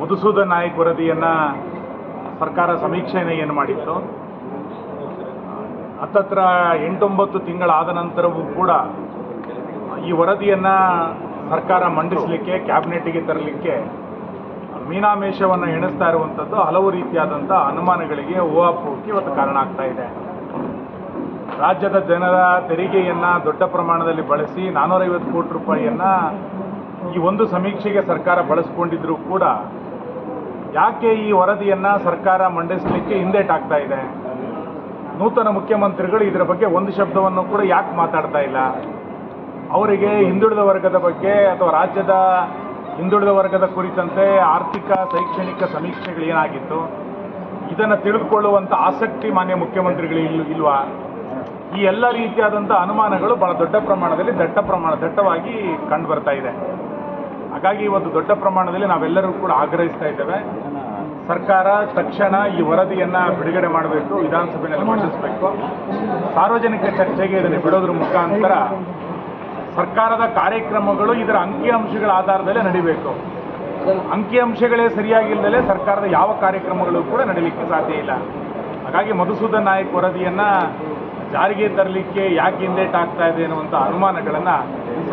ಮಧುಸೂದನ್ ನಾಯಕ್ ವರದಿಯನ್ನು ಸರ್ಕಾರ ಸಮೀಕ್ಷೆಯನ್ನು ಏನು ಮಾಡಿತ್ತು, ಹತ್ತತ್ರ 8-9 ತಿಂಗಳಾದ ನಂತರವೂ ಕೂಡ ಈ ವರದಿಯನ್ನು ಸರ್ಕಾರ ಮಂಡಿಸಲಿಕ್ಕೆ, ಕ್ಯಾಬಿನೆಟ್ಗೆ ತರಲಿಕ್ಕೆ ಮೀನಾಮೇಷವನ್ನು ಎಣಿಸ್ತಾ ಇರುವಂಥದ್ದು ಹಲವು ರೀತಿಯಾದಂಥ ಅನುಮಾನಗಳಿಗೆ, ಊಹಾಪೋಹಕ್ಕೆ ಇವತ್ತು ಕಾರಣ ಆಗ್ತಾ ಇದೆ. ರಾಜ್ಯದ ಜನರ ತೆರಿಗೆಯನ್ನು ದೊಡ್ಡ ಪ್ರಮಾಣದಲ್ಲಿ ಬಳಸಿ 450 ಕೋಟಿ ರೂಪಾಯಿಯನ್ನು ಈ ಒಂದು ಸಮೀಕ್ಷೆಗೆ ಸರ್ಕಾರ ಬಳಸಿಕೊಂಡಿದ್ರೂ ಕೂಡ ಯಾಕೆ ಈ ವರದಿಯನ್ನು ಸರ್ಕಾರ ಮಂಡಿಸಲಿಕ್ಕೆ ಹಿಂದೇಟಾಗ್ತಾ ಇದೆ? ನೂತನ ಮುಖ್ಯಮಂತ್ರಿಗಳು ಇದರ ಬಗ್ಗೆ ಒಂದು ಶಬ್ದವನ್ನು ಕೂಡ ಯಾಕೆ ಮಾತಾಡ್ತಾ ಇಲ್ಲ? ಅವರಿಗೆ ಹಿಂದುಳಿದ ವರ್ಗದ ಬಗ್ಗೆ ಅಥವಾ ರಾಜ್ಯದ ಹಿಂದುಳಿದ ವರ್ಗದ ಕುರಿತಂತೆ ಆರ್ಥಿಕ ಶೈಕ್ಷಣಿಕ ಸಮೀಕ್ಷೆಗಳು ಏನಾಗಿತ್ತು, ಇದನ್ನು ತಿಳಿದುಕೊಳ್ಳುವಂಥ ಆಸಕ್ತಿ ಮಾನ್ಯ ಮುಖ್ಯಮಂತ್ರಿಗಳು ಇಲ್ವಾ? ಈ ಎಲ್ಲ ರೀತಿಯಾದಂಥ ಅನುಮಾನಗಳು ಬಹಳ ದೊಡ್ಡ ಪ್ರಮಾಣದಲ್ಲಿ ದಟ್ಟವಾಗಿ ಕಂಡು ಬರ್ತಾ ಇದೆ. ಹಾಗಾಗಿ ಇವತ್ತು ದೊಡ್ಡ ಪ್ರಮಾಣದಲ್ಲಿ ನಾವೆಲ್ಲರೂ ಕೂಡ ಆಗ್ರಹಿಸ್ತಾ ಇದ್ದೇವೆ, ಸರ್ಕಾರ ತಕ್ಷಣ ಈ ವರದಿಯನ್ನು ಬಿಡುಗಡೆ ಮಾಡಬೇಕು, ವಿಧಾನಸಭೆಯಲ್ಲಿ ಮಂಡಿಸಬೇಕು, ಸಾರ್ವಜನಿಕ ಚರ್ಚೆಗೆ ಇದನ್ನು ಬಿಡೋದ್ರ ಮುಖಾಂತರ ಸರ್ಕಾರದ ಕಾರ್ಯಕ್ರಮಗಳು ಇದರ ಅಂಕಿಅಂಶಗಳ ಆಧಾರದಲ್ಲೇ ನಡೀಬೇಕು. ಅಂಕಿಅಂಶಗಳೇ ಸರಿಯಾಗಿಲ್ಲದಲೇ ಸರ್ಕಾರದ ಯಾವ ಕಾರ್ಯಕ್ರಮಗಳು ಕೂಡ ನಡೀಲಿಕ್ಕೆ ಸಾಧ್ಯ ಇಲ್ಲ. ಹಾಗಾಗಿ ಮಧುಸೂದನ್ ನಾಯಕ್ ವರದಿಯನ್ನು ಜಾರಿಗೆ ತರಲಿಕ್ಕೆ ಯಾಕೆ ಹಿಂದೇಟಾಗ್ತಾ ಇದೆ ಅನ್ನುವಂಥ ಅನುಮಾನಗಳನ್ನು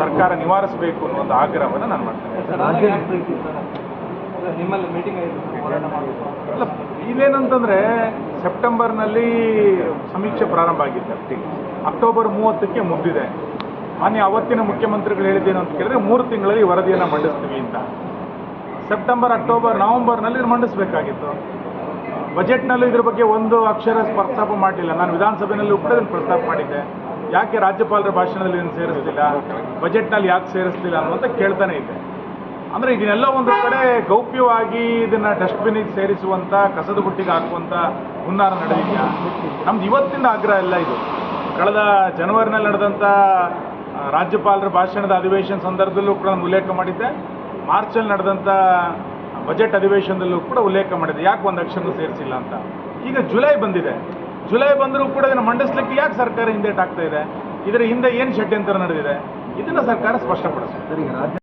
ಸರ್ಕಾರ ನಿವಾರಿಸಬೇಕು ಅನ್ನುವಂಥ ಆಗ್ರಹವನ್ನು ನಾನು ಮಾಡ್ತೇನೆ. ಅಲ್ಲ, ಇಲ್ಲೇನಂತಂದರೆ ಸೆಪ್ಟೆಂಬರ್ನಲ್ಲಿ ಸಮೀಕ್ಷೆ ಪ್ರಾರಂಭ ಆಗಿತ್ತು, ಅಕ್ಟೋಬರ್ 30ಕ್ಕೆ ಮುಗಿದಿದೆ. ಮಾನ್ಯ ಅವತ್ತಿನ ಮುಖ್ಯಮಂತ್ರಿಗಳು ಹೇಳಿದ್ದೇನು ಅಂತ ಕೇಳಿದ್ರೆ 3 ತಿಂಗಳಲ್ಲಿ ವರದಿಯನ್ನು ಮಂಡಿಸ್ತೀವಿ ಅಂತ. ಸೆಪ್ಟೆಂಬರ್, ಅಕ್ಟೋಬರ್, ನವೆಂಬರ್ನಲ್ಲಿ ಮಂಡಿಸಬೇಕಾಗಿತ್ತು. ಬಜೆಟ್ನಲ್ಲೂ ಇದ್ರ ಬಗ್ಗೆ ಒಂದು ಅಕ್ಷರ ಪ್ರಸ್ತಾಪ ಮಾಡಲಿಲ್ಲ. ನಾನು ವಿಧಾನಸಭೆಯಲ್ಲೂ ಕೂಡ ಇದನ್ನು ಪ್ರಸ್ತಾಪ ಮಾಡಿದ್ದೆ. ಯಾಕೆ ರಾಜ್ಯಪಾಲರ ಭಾಷಣದಲ್ಲಿ ಇದನ್ನು ಸೇರಿಸಲಿಲ್ಲ, ಬಜೆಟ್ನಲ್ಲಿ ಯಾಕೆ ಸೇರಿಸಲಿಲ್ಲ ಅನ್ನುವಂಥ ಕೇಳ್ತಾನೆ ಇದೆ. ಅಂದರೆ ಇದನ್ನೆಲ್ಲ ಒಂದು ಕಡೆ ಗೌಪ್ಯವಾಗಿ ಇದನ್ನು ಡಸ್ಟ್ಬಿನ್ನಿಗೆ ಸೇರಿಸುವಂಥ, ಕಸದ ಬುಟ್ಟಿಗೆ ಹಾಕುವಂಥ ಹುನ್ನಾರ ನಡೆದಿದೆಯಾ? ನಮ್ದು ಇವತ್ತಿನ ಆಗ್ರಹ ಇಲ್ಲ. ಇದು ಕಳೆದ ಜನವರಿನಲ್ಲಿ ನಡೆದಂಥ ರಾಜ್ಯಪಾಲರ ಭಾಷಣದ ಅಧಿವೇಶನ ಸಂದರ್ಭದಲ್ಲೂ ಕೂಡ ನಾನು ಉಲ್ಲೇಖ ಮಾಡಿದ್ದೆ. ಮಾರ್ಚಲ್ಲಿ ನಡೆದಂಥ ಬಜೆಟ್ ಅಧಿವೇಶನದಲ್ಲೂ ಕೂಡ ಉಲ್ಲೇಖ ಮಾಡಿದೆ, ಯಾಕೆ ಒಂದು ಅಕ್ಷರನೂ ಸೇರಿಸಿಲ್ಲ ಅಂತ. ಈಗ ಜುಲೈ ಬಂದಿದೆ, ಜುಲೈ ಬಂದರೂ ಕೂಡ ಇದನ್ನು ಮಂಡಿಸಲಿಕ್ಕೆ ಯಾಕೆ ಸರ್ಕಾರ ಹಿಂದೇಟಾಗ್ತಾ ಇದೆ? ಇದರ ಹಿಂದೆ ಏನು ಷಡ್ಯಂತರ ನಡೆದಿದೆ, ಇದನ್ನು ಸರ್ಕಾರ ಸ್ಪಷ್ಟಪಡಿಸಬೇಕು.